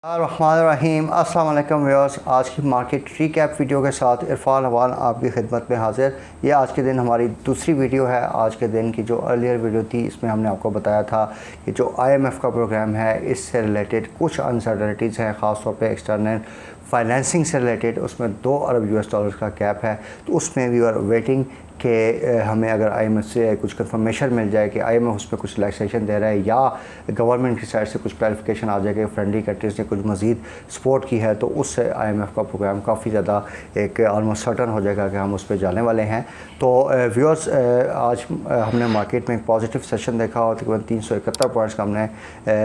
रहीम अस्सलाम वालेकुम व्यूअर्स। आज की मार्केट रीकैप वीडियो के साथ इरफान अवान आपकी खिदमत में हाजिर। ये आज के दिन हमारी दूसरी वीडियो है। आज के दिन की जो अर्लियर वीडियो थी इसमें हमने आपको बताया था कि जो IMF का प्रोग्राम है इससे रिलेटेड कुछ अनसर्टेनिटीज़ हैं, ख़ास तौर पे एक्सटर्नल फाइनेंसिंग से रिलेटेड। उसमें 2 अरब US डॉलर्स का कैप है, तो उसमें वी आर वेटिंग कि हमें अगर IMF से कुछ कंफर्मेशन मिल जाए कि IMF उस पर कुछ रिलैक्सेशन दे रहा है या गवर्नमेंट की साइड से कुछ क्लैरिफिकेशन आ जाए कि फ्रेंडली कंट्रीज़ ने कुछ मज़ीद सपोर्ट की है, तो उससे IMF का प्रोग्राम काफ़ी ज़्यादा एक ऑलमोस्ट सर्टन हो जाएगा कि हम उस पर जाने वाले हैं। तो व्यूअर्स, आज हमने मार्केट में एक पॉजिटिव सेशन देखा और तकरीबन 371 पॉइंट्स का हमने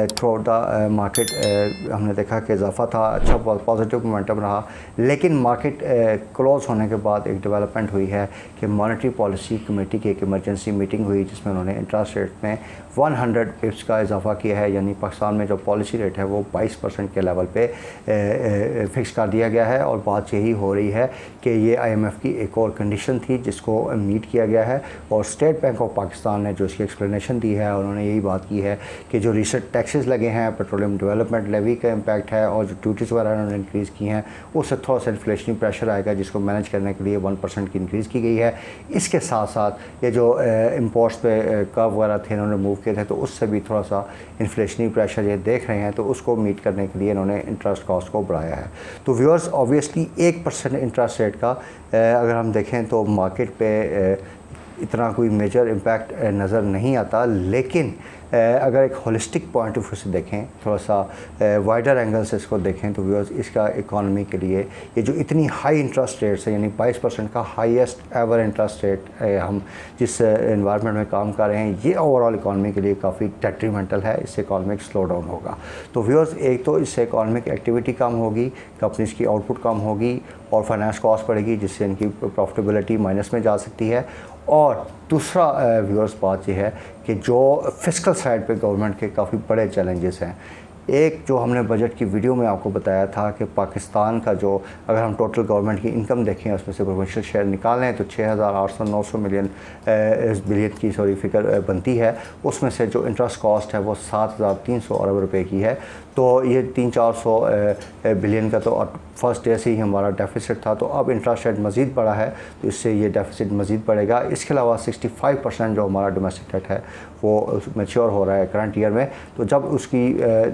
थ्रू आउट द मार्केट हमने देखा कि इजाफा था, अच्छा पॉजिटिव मोमेंटम रहा। लेकिन मार्केट क्लोज़ होने के बाद एक डेवलपमेंट हुई है कि मॉनेटरी पॉलिसी कमेटी की एक इमरजेंसी मीटिंग हुई जिसमें उन्होंने इंटरेस्ट रेट में 100 पिप्स का इजाफा किया है। यानी पाकिस्तान में जो पॉलिसी रेट है वो 22% के लेवल पे फिक्स कर दिया गया है। और बात यही हो रही है कि ये IMF की एक और कंडीशन थी जिसको मीट किया गया है। और स्टेट बैंक ऑफ पाकिस्तान ने जो इसकी एक्सप्लेनेशन दी है, उन्होंने यही बात की है कि जो रिसेंट टैक्सेस लगे हैं, पेट्रोलियम डेवलपमेंट लेवी का इम्पैक्ट है और जो ड्यूटीज़ वगैरह उन्होंने इंक्रीज़ की हैं, उससे थोड़ा सा इन्फ्लेशनरी प्रेशर आएगा जिसको मैनेज करने के लिए 1% की इंक्रीज़ की गई है। इसके साथ साथ ये जो इंपोर्ट्स पे कर्व वगैरह थे इन्होंने मूव किए थे, तो उससे भी थोड़ा सा इन्फ्लेशनरी प्रेशर ये देख रहे हैं, तो उसको मीट करने के लिए इन्होंने इंटरेस्ट कॉस्ट को बढ़ाया है। तो व्यूअर्स, ऑब्वियसली 1% इंटरेस्ट रेट का अगर हम देखें तो मार्केट पे इतना कोई मेजर इम्पैक्ट नज़र नहीं आता। लेकिन अगर एक होलिस्टिक पॉइंट ऑफ व्यू से देखें, थोड़ा सा वाइडर एंगल से इसको देखें, तो व्यूअर्स इसका इकॉनमी के लिए ये जो इतनी हाई इंटरेस्ट रेट्स है, यानी 22% का हाईएस्ट एवर इंटरेस्ट रेट हम जिस एनवायरनमेंट में काम कर रहे हैं, ये ओवरऑल इकॉनमी के लिए काफ़ी डेट्रीमेंटल है। इससे इकॉनमिक स्लो डाउन होगा। तो व्यूअर्स, एक तो इससे इकॉनमिक एक्टिविटी कम होगी, कंपनीज की आउटपुट कम होगी और फाइनेंस कॉस्ट बढ़ेगी जिससे इनकी प्रॉफिटेबिलिटी माइनस में जा सकती है। और दूसरा व्यूअर्स बात यह है कि जो फिस्कल साइड पे गवर्नमेंट के काफ़ी बड़े चैलेंजेस हैं। एक जो हमने बजट की वीडियो में आपको बताया था कि पाकिस्तान का जो अगर हम टोटल गवर्नमेंट की इनकम देखें उसमें से प्रोविंशियल शेयर निकालें तो 6,800-900 बिलियन की फिगर बनती है। उसमें से जो इंटरेस्ट कॉस्ट है वो 7,300 अरब रुपए की है। तो ये 300-400 बिलियन का तो फर्स्ट डे से ही हमारा डेफिसिट था। तो अब इंटरेस्ट रेट मज़ीद बढ़ा है तो इससे ये डेफिसिट मज़ीद बढ़ेगा। इसके अलावा 65% जो हमारा डोमेस्टिक डेट है वो मैच्योर हो रहा है करंट ईयर में। तो जब उसकी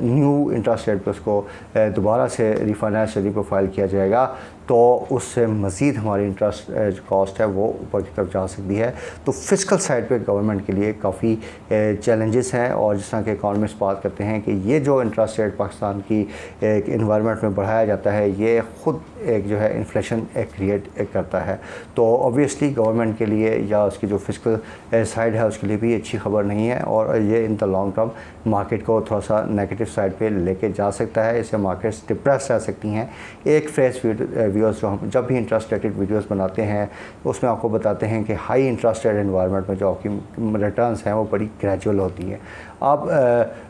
न्यू इंटरेस्ट रेट पर उसको दोबारा से रिफाइनेंस रिप्रोफाइल किया जाएगा तो उससे मज़ीद हमारी इंटरेस्ट कॉस्ट है वो ऊपर की तरफ जा सकती है। तो फिस्कल साइड पे गवर्नमेंट के लिए काफ़ी चैलेंजेस हैं। और जिस तरह के इकॉनमिस्ट बात करते हैं कि ये जो इंटरेस्ट रेट पाकिस्तान की एक इन्वायरमेंट में बढ़ाया जाता है ये ख़ुद एक जो है इन्फ्लेशन क्रिएट करता है। तो ऑब्वियसली गवर्नमेंट के लिए या उसकी जो फिस्कल साइड है उसके लिए भी अच्छी खबर नहीं है और ये in the long term market को थोड़ा सा नेगेटिव साइड पे लेके जा सकता है। इससे मार्केट्स डिप्रेस रह सकती हैं। एक फ्रेश व्यूअर्स जो हम जब भी इंटरेस्ट रेटेड वीडियोस बनाते हैं उसमें आपको बताते हैं कि हाई इंटरेस्ट रेट एनवायरनमेंट में जो आपकी रिटर्न्स हैं वो बड़ी ग्रेजुअल होती हैं। अब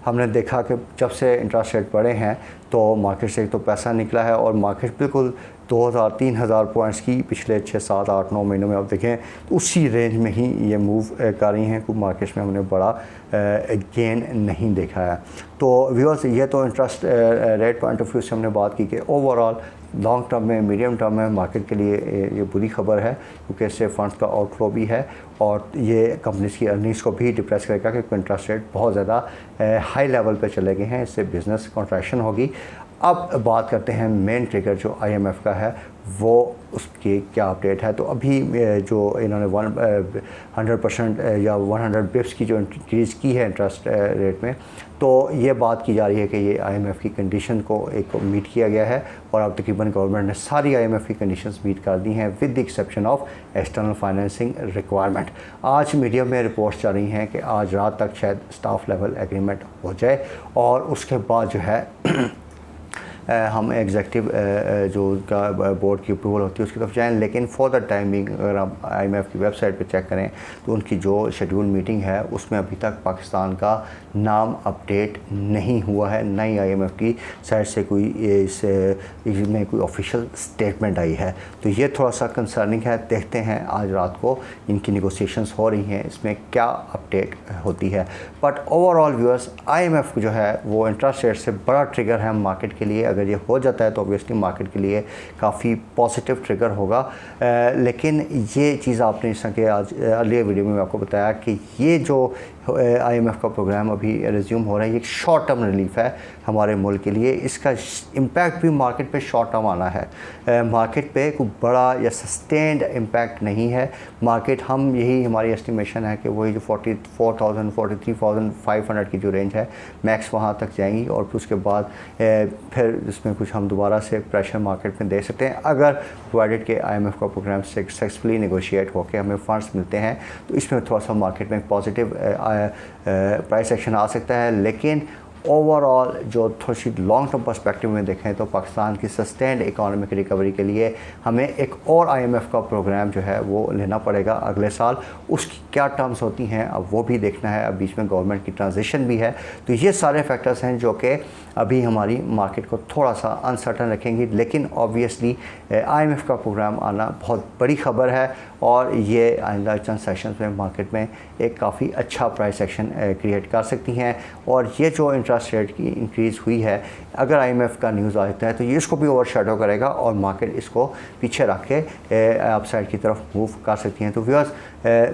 हमने देखा कि जब से इंटरेस्ट रेट बढ़े हैं तो मार्केट से एक तो पैसा निकला है और मार्केट बिल्कुल 2,000-3,000 पॉइंट्स की पिछले 6-7-8-9 महीनों में आप देखें तो उसी रेंज में ही ये मूव कर रही हैं। कोई मार्केट्स में हमने बड़ा गेन नहीं देखा है। तो व्यूअर्स, ये तो interest rate point of view से हमने बात की कि ओवरऑल लॉन्ग टर्म में, मीडियम टर्म में मार्केट के लिए ये बुरी खबर है क्योंकि इससे फंड्स का आउटफ्लो भी है और ये कंपनीज की अर्निंग्स को भी डिप्रेस करेगा क्योंकि इंटरेस्ट रेट बहुत ज़्यादा हाई लेवल पे चले गए हैं। इससे बिज़नेस कॉन्ट्रैक्शन होगी। अब बात करते हैं मेन ट्रिगर जो IMF का है वो उसकी क्या अपडेट है। तो अभी जो इन्होंने 100% या 100 बिप्स की जो इंक्रीज़ की है इंटरेस्ट रेट में, तो ये बात की जा रही है कि ये IMF की कंडीशन को एक मीट किया गया है और अब तकरीबन गवर्नमेंट ने सारी IMF की कंडीशंस मीट कर दी हैं with the exception of external financing requirement. आज मीडिया में रिपोर्ट्स चल रही हैं कि आज रात तक शायद स्टाफ लेवल एग्रीमेंट हो जाए और उसके बाद जो है हम एग्जेक्टिव जो उनका बोर्ड की अप्रूवल होती है उसकी तरफ जाएँ। लेकिन फॉर द टाइमिंग अगर आप IMF की वेबसाइट पर चेक करें तो उनकी जो शेड्यूल मीटिंग है उसमें अभी तक पाकिस्तान का नाम अपडेट नहीं हुआ है, ना ही IMF की साइड से कोई इसमें कोई ऑफिशियल स्टेटमेंट आई है। तो ये थोड़ा सा कंसर्निंग है। देखते हैं आज रात को इनकी नेगोशिएशंस हो रही हैं, इसमें क्या अपडेट होती है। बट ओवरऑल व्यूअर्स, IMF जो है वो इंटरेस्ट रेट से बड़ा ट्रिगर है मार्केट के लिए। अगर ये हो जाता है तो ऑब्वियसली मार्केट के लिए काफ़ी पॉजिटिव ट्रिगर होगा। लेकिन ये चीज़ आपने जैसा कि आज अर्लियर वीडियो में आपको बताया कि ये जो IMF का प्रोग्राम अभी रिज्यूम हो रहा है, ये एक शॉर्ट टर्म रिलीफ है हमारे मुल्क के लिए। इसका इम्पैक्ट भी मार्केट पे शॉर्ट टर्म आना है। मार्केट पे कोई बड़ा या सस्टेन्ड इम्पैक्ट नहीं है। मार्केट हम यही हमारी एस्टिमेशन है कि वही जो 44,000 43,500 की जो रेंज है मैक्स वहाँ तक जाएंगी और फिर उसके बाद फिर इसमें कुछ हम दोबारा से प्रेशर मार्केट में दे सकते हैं। अगर प्रोवाइडेड के IMF का प्रोग्राम सक्सेसफुली नेगोशिएट होकर हमें फंड्स मिलते हैं तो इसमें थोड़ा सा मार्केट में एक पॉजिटिव प्राइस एक्शन आ सकता है। लेकिन ओवरऑल जो थोड़ी सी लॉन्ग टर्म पर्सपेक्टिव में देखें तो पाकिस्तान की सस्टेन्ड इकोनॉमिक रिकवरी के लिए हमें एक और IMF का प्रोग्राम जो है वो लेना पड़ेगा अगले साल। उसकी क्या टर्म्स होती हैं अब वो भी देखना है। अब बीच में गवर्नमेंट की ट्रांजिशन भी है। तो ये सारे फैक्टर्स हैं जो कि अभी हमारी मार्केट को थोड़ा सा अनसर्टन रखेंगी। लेकिन ऑब्वियसली IMF का प्रोग्राम आना बहुत बड़ी खबर है और ये आइंदा चंद सेशंस में मार्केट में एक काफ़ी अच्छा प्राइस एक्शन क्रिएट कर सकती हैं। और ये जो इंटरेस्ट रेट की इंक्रीज़ हुई है, अगर IMF का न्यूज़ आ जाता है तो ये इसको भी ओवरशैडो करेगा और मार्केट इसको पीछे रख के अपसाइड की तरफ मूव कर सकती हैं। तो व्यूअर्स,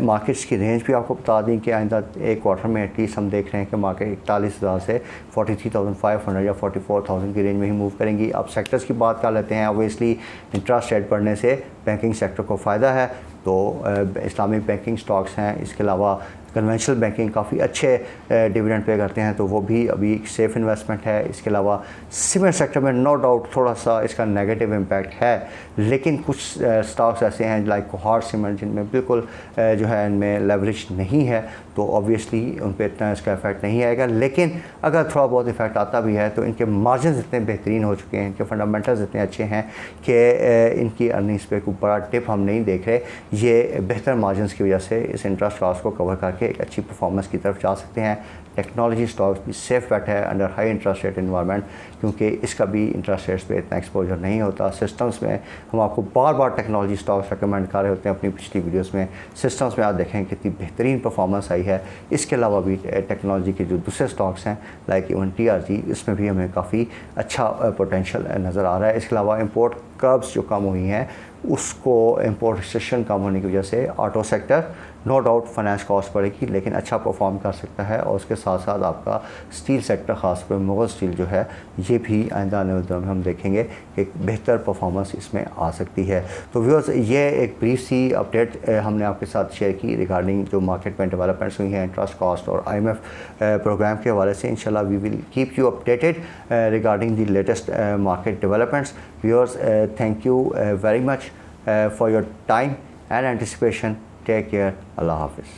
मार्केट्स की रेंज भी आपको बता दें कि आइंदा एक क्वार्टर में एटलीस्ट हम देख रहे हैं कि मार्केट 41,000 से 43,500 या 44,000 की रेंज में ही मूव करेंगी। अब सेक्टर्स की बात कर लेते हैं। ऑब्वियसली इंटरेस्ट रेट बढ़ने से बैंकिंग सेक्टर को फ़ायदा है, तो इस्लामिक बैंकिंग स्टॉक्स हैं। इसके अलावा कन्वेंशनल बैंकिंग काफ़ी अच्छे डिविडेंड पे करते हैं, तो वो भी अभी सेफ़ इन्वेस्टमेंट है। इसके अलावा सीमेंट सेक्टर में नो डाउट थोड़ा सा इसका नेगेटिव इम्पैक्ट है, लेकिन कुछ स्टॉक्स ऐसे हैं लाइक कोहार सीमेंट जिनमें बिल्कुल जो है इनमें लेवरेज नहीं है, तो ऑब्वियसली उन पर इतना इसका इफेक्ट नहीं आएगा। लेकिन अगर थोड़ा बहुत इफेक्ट आता भी है तो इनके मार्जिन इतने बेहतरीन हो चुके हैं, इनके फंडामेंटल्स इतने अच्छे हैं कि इनकी अर्निंग्स पे कोई बड़ा टिप हम नहीं देख रहे। ये बेहतर मार्जिन की वजह से इस इंटरेस्ट लॉस को कवर करके एक अच्छी परफॉर्मेंस की तरफ जा सकते हैं। टेक्नोलॉजी स्टॉक्स भी सेफ बैठ है under high interest rate environment, क्योंकि इसका भी इंटरेस्ट रेट्स पे इतना एक्सपोजर नहीं होता। सिस्टम्स में हम आपको बार बार टेक्नोलॉजी स्टॉक्स रिकमेंड कर रहे होते हैं अपनी पिछली वीडियोस में। सिस्टम्स में आप देखें कितनी बेहतरीन परफॉर्मेंस आई है। इसके अलावा भी टेक्नोलॉजी के जो दूसरे स्टॉक्स हैं लाइक इवन TRG, इसमें भी हमें काफ़ी अच्छा पोटेंशियल नज़र आ रहा है। इसके अलावा इंपोर्ट कर्व्स जो कम हुई हैं उसको इंपोर्ट रिस्ट्रिक्शन कम होने की वजह से auto sector no doubt finance cost बढ़ेगी लेकिन अच्छा परफॉर्म कर सकता है। और उसके साथ साथ आपका स्टील सेक्टर ख़ासकर मुगल स्टील जो है ये भी आइंदा आने वाले दिनों में हम देखेंगे एक बेहतर परफॉर्मेंस इसमें आ सकती है। तो व्यूअर्स, ये एक ब्रीफ सी अपडेट हमने आपके साथ शेयर की रिगार्डिंग जो मार्केट में डेवलपमेंट्स हुई हैं इंटरेस्ट कॉस्ट और IMF प्रोग्राम के हवाले से। इंशाल्लाह we will keep you updated regarding the latest market developments. Viewers, thank you very much for your time and anticipation. Take care. Allah Hafiz.